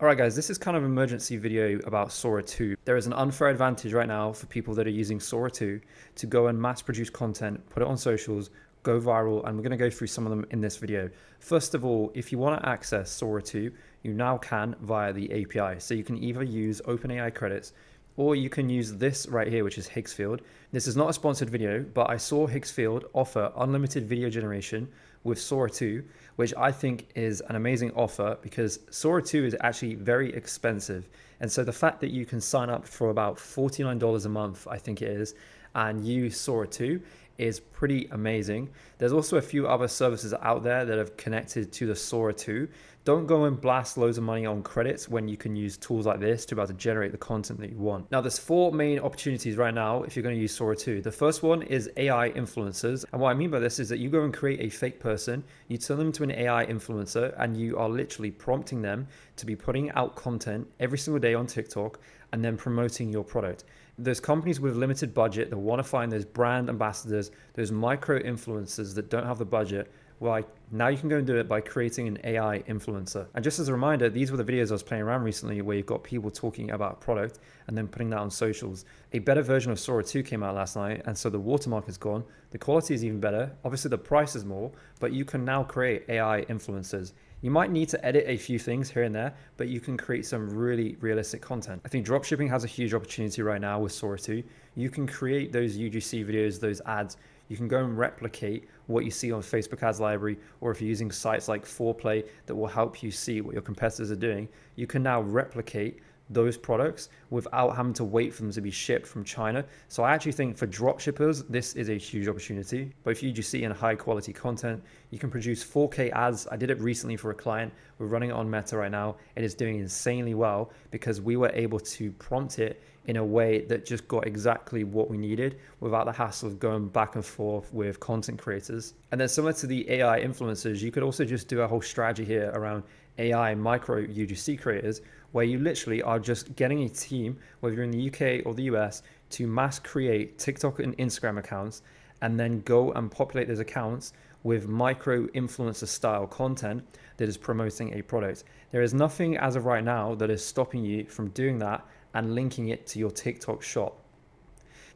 Alright guys, this is kind of an emergency video about Sora2. There is an unfair advantage right now for people that are using Sora2 to go and mass produce content, put it on socials, go viral, and we're going to go through some of them in this video. First of all, if you want to access Sora2, you now can via the API. So you can either use OpenAI credits or you can use this right here, which is Higgsfield. This is not a sponsored video, but I saw Higgsfield offer unlimited video generation with Sora2, which I think is an amazing offer because Sora2 is actually very expensive. And so the fact that you can sign up for about $49 a month, I think it is, and use Sora2 is pretty amazing. There's also a few other services out there that have connected to the Sora2. Don't go and blast loads of money on credits when you can use tools like this to be able to generate the content that you want. Now, there's four main opportunities right now if you're going to use Sora2. The first one is AI influencers. And what I mean by this is that you go and create a fake person, you turn them into an AI influencer, and you are literally prompting them to be putting out content every single day on TikTok and then promoting your product. There's companies with limited budget that want to find those brand ambassadors, those micro influencers that don't have the budget. Well, now you can go and do it by creating an AI influencer. And just as a reminder, these were the videos I was playing around recently where you've got people talking about product and then putting that on socials. A better version of Sora2 came out last night, and so the watermark is gone. The quality is even better. Obviously the price is more, but you can now create AI influencers. You might need to edit a few things here and there, but you can create some really realistic content. I think dropshipping has a huge opportunity right now with Sora2. You can create those UGC videos, those ads. You can go and replicate what you see on Facebook ads library, or if you're using sites like Foreplay that will help you see what your competitors are doing, you can now replicate those products without having to wait for them to be shipped from China. So I actually think for dropshippers, this is a huge opportunity. But if you just see in high quality content, you can produce 4K ads. I did it recently for a client. We're running it on Meta right now. It is doing insanely well because we were able to prompt it in a way that just got exactly what we needed without the hassle of going back and forth with content creators. And then similar to the AI influencers, you could also just do a whole strategy here around AI micro UGC creators, where you literally are just getting a team, whether you're in the UK or the US, to mass create TikTok and Instagram accounts and then go and populate those accounts with micro influencer style content that is promoting a product. There is nothing as of right now that is stopping you from doing that and linking it to your TikTok shop.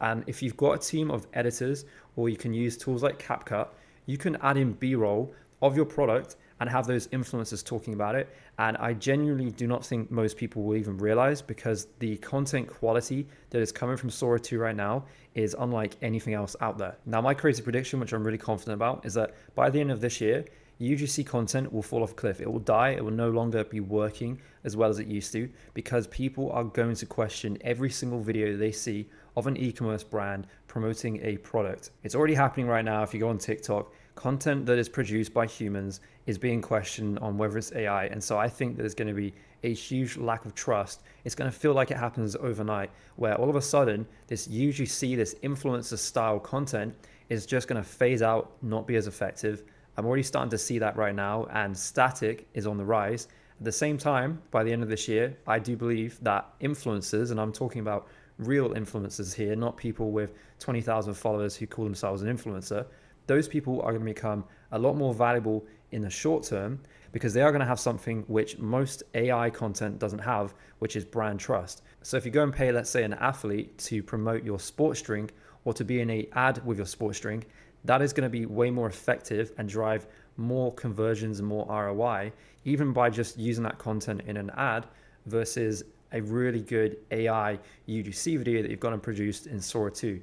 And if you've got a team of editors, or you can use tools like CapCut, you can add in B-roll of your product and have those influencers talking about it. And I genuinely do not think most people will even realize, because the content quality that is coming from Sora2 right now is unlike anything else out there. Now, my crazy prediction, which I'm really confident about, is that by the end of this year, UGC content will fall off a cliff. It will die. It will no longer be working as well as it used to, because people are going to question every single video they see of an e-commerce brand promoting a product. It's already happening right now. If you go on TikTok, content that is produced by humans is being questioned on whether it's AI. And so I think there's going to be a huge lack of trust. It's going to feel like it happens overnight, where all of a sudden this UGC, this influencer style content is just going to phase out, not be as effective. I'm already starting to see that right now, and static is on the rise. At the same time, by the end of this year, I do believe that influencers, and I'm talking about real influencers here, not people with 20,000 followers who call themselves an influencer, those people are going to become a lot more valuable in the short term, because they are going to have something which most AI content doesn't have, which is brand trust. So if you go and pay, let's say, an athlete to promote your sports drink or to be in an ad with your sports drink, that is going to be way more effective and drive more conversions and more ROI, even by just using that content in an ad versus a really good AI UGC video that you've got and produced in Sora2.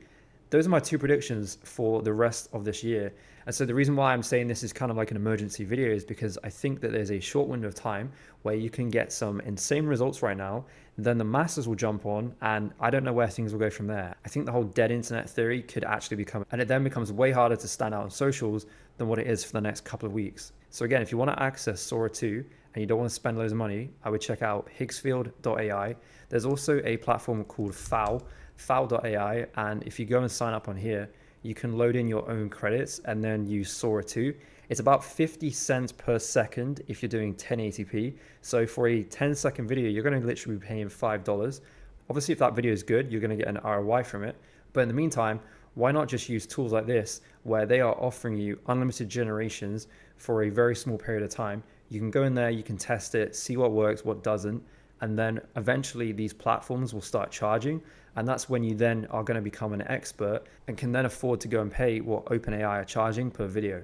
Those are my two predictions for the rest of this year. And so the reason why I'm saying this is kind of like an emergency video is because I think that there's a short window of time where you can get some insane results right now. Then the masses will jump on, and I don't know where things will go from there. I think the whole dead internet theory could actually become, and it then becomes way harder to stand out on socials than what it is for the next couple of weeks. So again, if you want to access Sora2 and you don't want to spend loads of money, I would check out Higgsfield.ai. There's also a platform called Foul.ai, and if you go and sign up on here, you can load in your own credits and then use Sora2. It's about 50 cents per second if you're doing 1080p. So for a 10-second video, you're going to literally be paying $5. Obviously, if that video is good, you're going to get an ROI from it. But in the meantime, why not just use tools like this, where they are offering you unlimited generations for a very small period of time? You can go in there, you can test it, see what works, what doesn't, and then eventually these platforms will start charging, and that's when you then are going to become an expert and can then afford to go and pay what OpenAI are charging per video.